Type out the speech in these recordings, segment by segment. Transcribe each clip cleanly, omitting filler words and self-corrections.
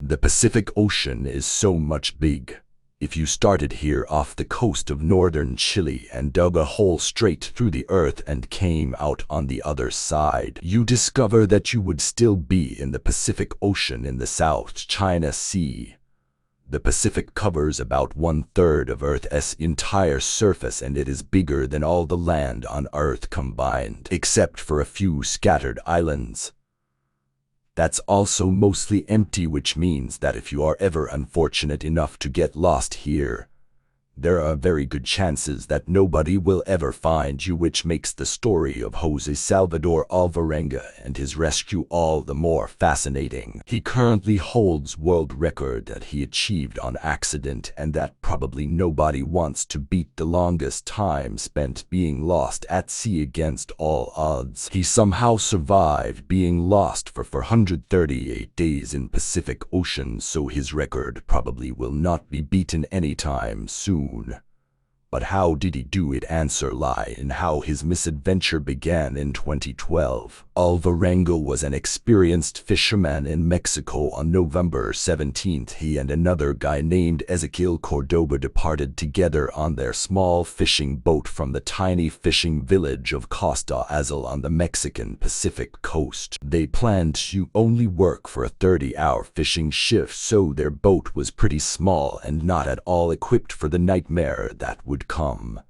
The Pacific Ocean is so much big. If you started here off the coast of northern Chile and dug a hole straight through the earth and came out on the other side, you discover that you would still be in the Pacific Ocean in the South China Sea. The Pacific covers about 1/3 of Earth's entire surface, and it is bigger than all the land on Earth combined, except for a few scattered islands. That's also mostly empty, which means that if you are ever unfortunate enough to get lost here, there are very good chances that nobody will ever find you, which makes the story of José Salvador Alvarenga and his rescue all the more fascinating. He currently holds world record that he achieved on accident, and that probably nobody wants to beat: the longest time spent being lost at sea against all odds. He somehow survived being lost for 438 days in Pacific Ocean, so his record probably will not be beaten anytime soon. But how did he do it? Answer lie in how his misadventure began in 2012. Alvarenga was an experienced fisherman in Mexico. On November 17th, he and another guy named Ezequiel Cordoba departed together on their small fishing boat from the tiny fishing village of Costa Azul on the Mexican Pacific coast. They planned to only work for a 30-hour fishing shift, so their boat was pretty small and not at all equipped for the nightmare that would come.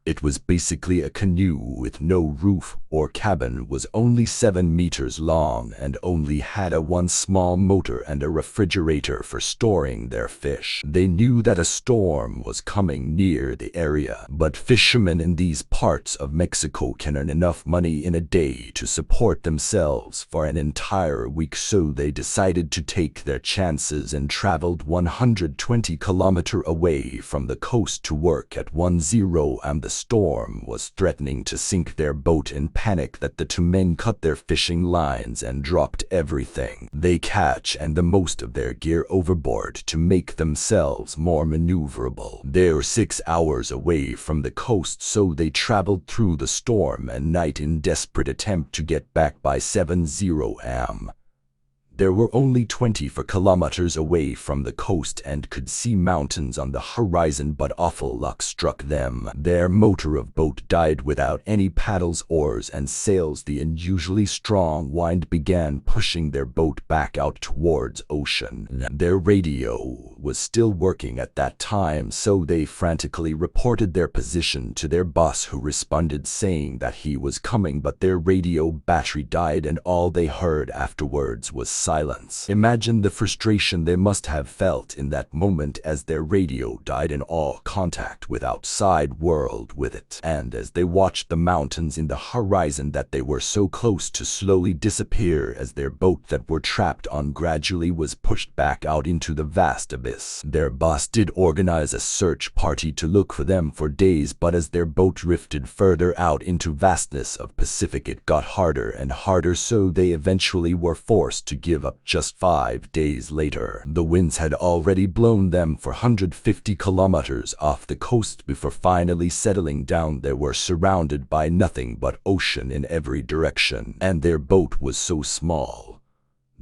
It was basically a canoe with no roof or cabin, was only 7 meters long, and only had one small motor and a refrigerator for storing their fish. They knew that a storm was coming near the area, but fishermen in these parts of Mexico can earn enough money in a day to support themselves for an entire week, so they decided to take their chances and traveled 120 kilometers away from the coast to work at 10 am. The storm was threatening to sink their boat. In panic, that the two men cut their fishing lines and dropped everything they catch and the most of their gear overboard to make themselves more maneuverable. They were 6 hours away from the coast, so they traveled through the storm and night in desperate attempt to get back by 7 am. They were only 24 kilometers away from the coast and could see mountains on the horizon, but awful luck struck them. Their motor of boat died without any paddles, oars, and sails. The unusually strong wind began pushing their boat back out towards ocean. Their radio was still working at that time, so they frantically reported their position to their boss, who responded saying that he was coming, but their radio battery died and all they heard afterwards was silence. Imagine the frustration they must have felt in that moment as their radio died and all contact with outside world with it. And as they watched the mountains in the horizon that they were so close to slowly disappear as their boat that were trapped on gradually was pushed back out into the vast abyss. Their boss did organize a search party to look for them for days, but as their boat drifted further out into vastness of Pacific, it got harder and harder, so they eventually were forced to give up just 5 days later. The winds had already blown them 450 kilometers off the coast before finally settling down. They were surrounded by nothing but ocean in every direction, and their boat was so small.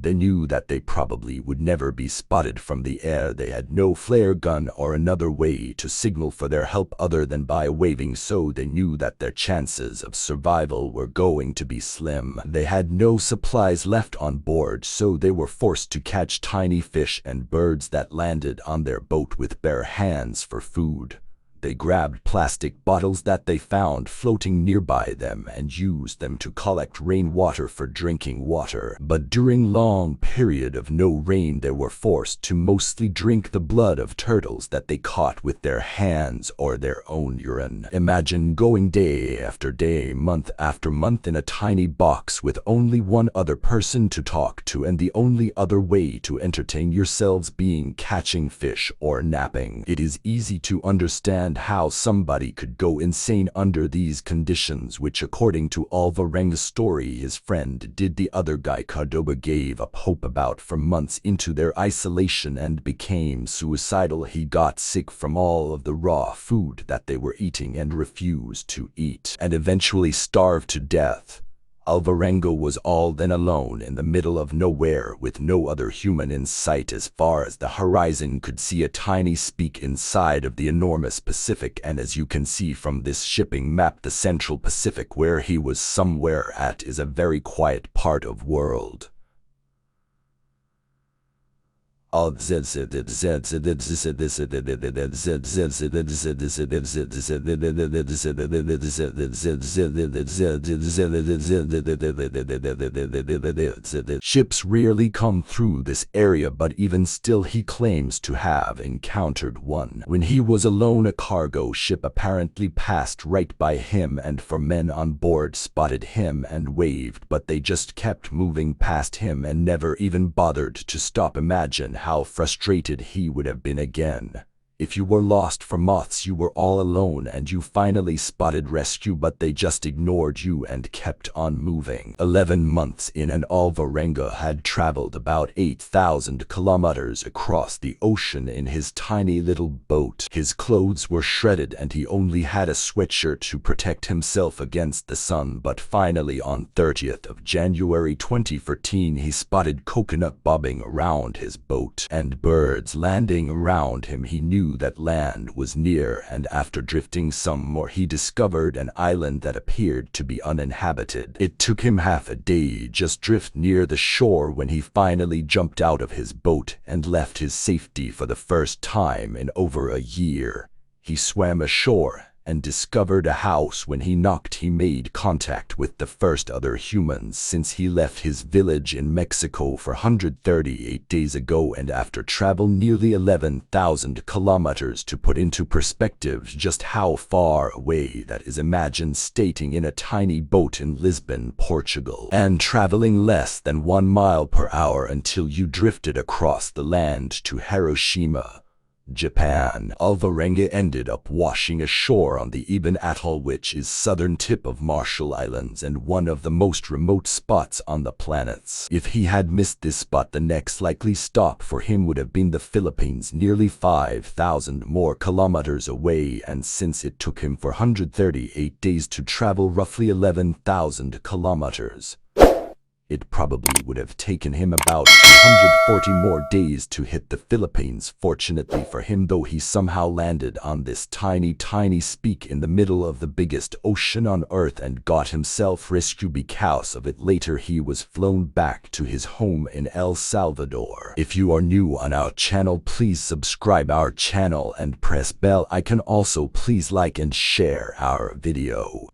They knew that they probably would never be spotted from the air. They had no flare gun or another way to signal for their help other than by waving, so they knew that their chances of survival were going to be slim. They had no supplies left on board, so they were forced to catch tiny fish and birds that landed on their boat with bare hands for food. They grabbed plastic bottles that they found floating nearby them and used them to collect rainwater for drinking water. But during long period of no rain, they were forced to mostly drink the blood of turtles that they caught with their hands or their own urine. Imagine going day after day, month after month in a tiny box with only one other person to talk to, and the only other way to entertain yourselves being catching fish or napping. It is easy to understand how somebody could go insane under these conditions, which according to Alvarenga's story his friend did. The other guy, Cordoba, gave up hope about for months into their isolation and became suicidal. He got sick from all of the raw food that they were eating and refused to eat, and eventually starved to death. Alvarenga was all then alone in the middle of nowhere with no other human in sight as far as the horizon could see, a tiny speck inside of the enormous Pacific, and as you can see from this shipping map, the Central Pacific where he was somewhere at is a very quiet part of world. Ships rarely come through this area, but even still he claims to have encountered one. When he was alone, a cargo ship apparently passed right by him, and 4 men on board spotted him and waved, but they just kept moving past him and never even bothered to stop. Imagine how frustrated he would have been again. If you were lost for months, you were all alone, and you finally spotted rescue, but they just ignored you and kept on moving. 11 months in, and Alvarenga had traveled about 8,000 kilometers across the ocean in his tiny little boat. His clothes were shredded and he only had a sweatshirt to protect himself against the sun, but finally on 30th of January 2014 he spotted coconut bobbing around his boat and birds landing around him. He knew that land was near, and after drifting some more he discovered an island that appeared to be uninhabited. It took him half a day just drift near the shore when he finally jumped out of his boat and left his safety for the first time in over a year. He swam ashore and discovered a house. When he knocked, he made contact with the first other humans since he left his village in Mexico 438 days ago, and after travel nearly 11,000 kilometers. To put into perspective just how far away that is, imagine staying in a tiny boat in Lisbon, Portugal, and traveling less than 1 mile per hour until you drifted across the land to Hiroshima, Japan. Alvarenga ended up washing ashore on the Eben Atoll, which is southern tip of Marshall Islands and one of the most remote spots on the planet. If he had missed this spot, the next likely stop for him would have been the Philippines, nearly 5,000 more kilometers away, and since it took him 438 days to travel roughly 11,000 kilometers, it probably would have taken him about 240 more days to hit the Philippines. Fortunately for him, though, he somehow landed on this tiny speck in the middle of the biggest ocean on Earth and got himself rescued. Because of it, later he was flown back to his home in El Salvador. If you are new on our channel, please subscribe our channel and press bell icon. Also, please like and share our video.